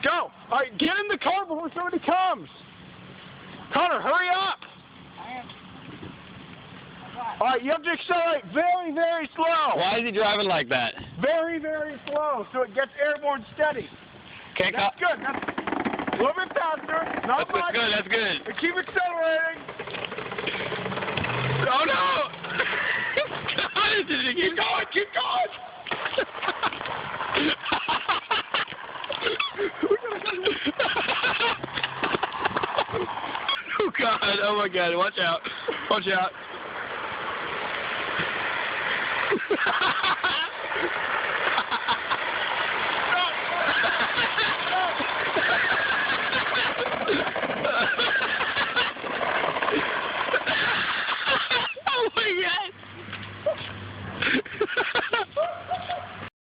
Go. All right, get in the car before somebody comes. Connor, hurry up. All right, you have to accelerate very, very slow. Why is he driving like that? Very, very slow, so it gets airborne steady. Okay, That's good. That's a little bit faster. Not that's much. good. That's good. And keep accelerating. Oh no! Keep going. Keep going. Oh God! Oh my God! Watch out! Watch out!